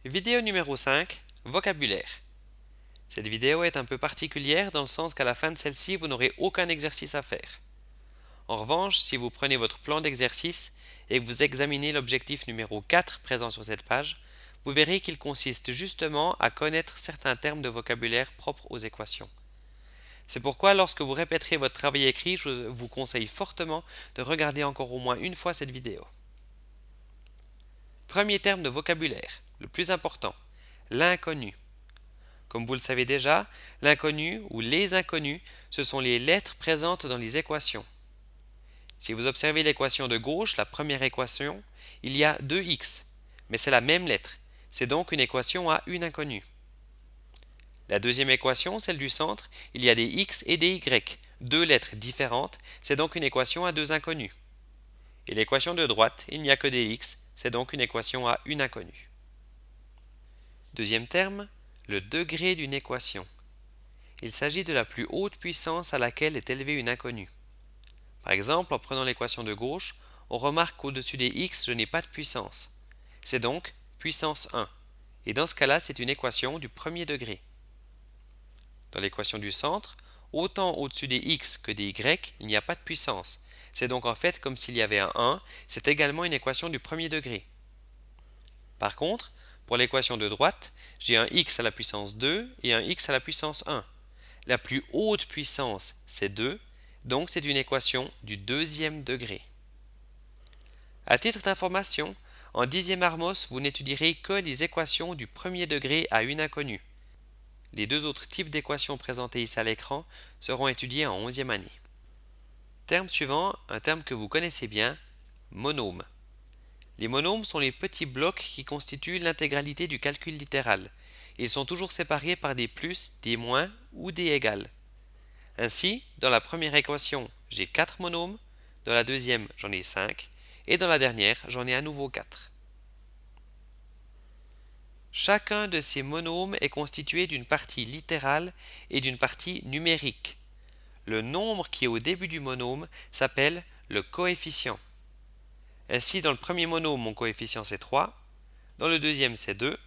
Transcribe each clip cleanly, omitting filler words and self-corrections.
Vidéo numéro 5, vocabulaire. Cette vidéo est un peu particulière dans le sens qu'à la fin de celle-ci, vous n'aurez aucun exercice à faire. En revanche, si vous prenez votre plan d'exercice et que vous examinez l'objectif numéro 4 présent sur cette page, vous verrez qu'il consiste justement à connaître certains termes de vocabulaire propres aux équations. C'est pourquoi lorsque vous répéterez votre travail écrit, je vous conseille fortement de regarder encore au moins une fois cette vidéo. Premier terme de vocabulaire, le plus important, l'inconnu. Comme vous le savez déjà, l'inconnu ou les inconnus, ce sont les lettres présentes dans les équations. Si vous observez l'équation de gauche, la première équation, il y a 2x, mais c'est la même lettre. C'est donc une équation à une inconnue. La deuxième équation, celle du centre, il y a des x et des y, deux lettres différentes, c'est donc une équation à deux inconnues. Et l'équation de droite, il n'y a que des x, c'est donc une équation à une inconnue. Deuxième terme, le degré d'une équation. Il s'agit de la plus haute puissance à laquelle est élevée une inconnue. Par exemple, en prenant l'équation de gauche, on remarque qu'au-dessus des x, je n'ai pas de puissance. C'est donc puissance 1. Et dans ce cas-là, c'est une équation du premier degré. Dans l'équation du centre, autant au-dessus des x que des y, il n'y a pas de puissance. C'est donc en fait comme s'il y avait un 1, c'est également une équation du premier degré. Par contre, pour l'équation de droite, j'ai un x à la puissance 2 et un x à la puissance 1. La plus haute puissance, c'est 2, donc c'est une équation du deuxième degré. À titre d'information, en 10e Armos, vous n'étudierez que les équations du premier degré à une inconnue. Les deux autres types d'équations présentés ici à l'écran seront étudiés en 11e année. Terme suivant, un terme que vous connaissez bien, monôme. Les monômes sont les petits blocs qui constituent l'intégralité du calcul littéral. Ils sont toujours séparés par des plus, des moins ou des égales. Ainsi, dans la première équation, j'ai 4 monômes, dans la deuxième, j'en ai 5, et dans la dernière, j'en ai à nouveau 4. Chacun de ces monômes est constitué d'une partie littérale et d'une partie numérique. Le nombre qui est au début du monôme s'appelle le coefficient. Ainsi, dans le premier monôme, mon coefficient c'est 3, dans le deuxième c'est 2,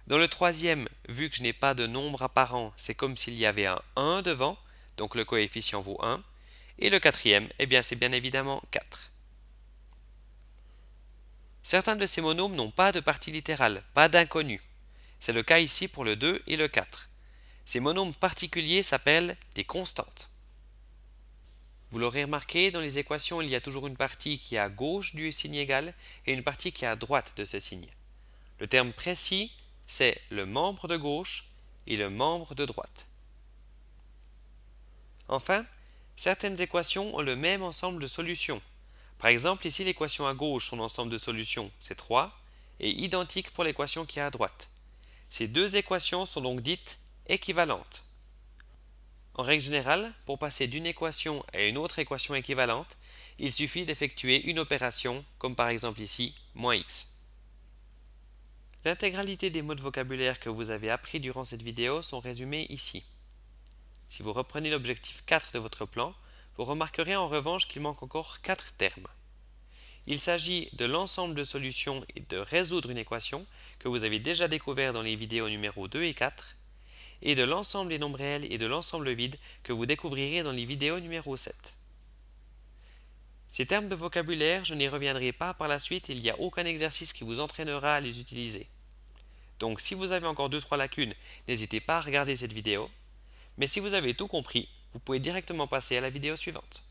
dans le troisième, vu que je n'ai pas de nombre apparent, c'est comme s'il y avait un 1 devant, donc le coefficient vaut 1, et le quatrième, eh bien c'est bien évidemment 4. Certains de ces monômes n'ont pas de partie littérale, pas d'inconnu. C'est le cas ici pour le 2 et le 4. Ces monômes particuliers s'appellent des constantes. Vous l'aurez remarqué, dans les équations, il y a toujours une partie qui est à gauche du signe égal et une partie qui est à droite de ce signe. Le terme précis, c'est le membre de gauche et le membre de droite. Enfin, certaines équations ont le même ensemble de solutions. Par exemple, ici l'équation à gauche, son ensemble de solutions, c'est 3, et identique pour l'équation qui est à droite. Ces deux équations sont donc dites équivalentes. En règle générale, pour passer d'une équation à une autre équation équivalente, il suffit d'effectuer une opération, comme par exemple ici, moins x. L'intégralité des mots de vocabulaire que vous avez appris durant cette vidéo sont résumés ici. Si vous reprenez l'objectif 4 de votre plan, vous remarquerez en revanche qu'il manque encore 4 termes. Il s'agit de l'ensemble de solutions et de résoudre une équation que vous avez déjà découvert dans les vidéos numéro 2 et 4, et de l'ensemble des nombres réels et de l'ensemble vide que vous découvrirez dans les vidéos numéro 7. Ces termes de vocabulaire, je n'y reviendrai pas par la suite, il n'y a aucun exercice qui vous entraînera à les utiliser. Donc si vous avez encore 2-3 lacunes, n'hésitez pas à regarder cette vidéo. Mais si vous avez tout compris, vous pouvez directement passer à la vidéo suivante.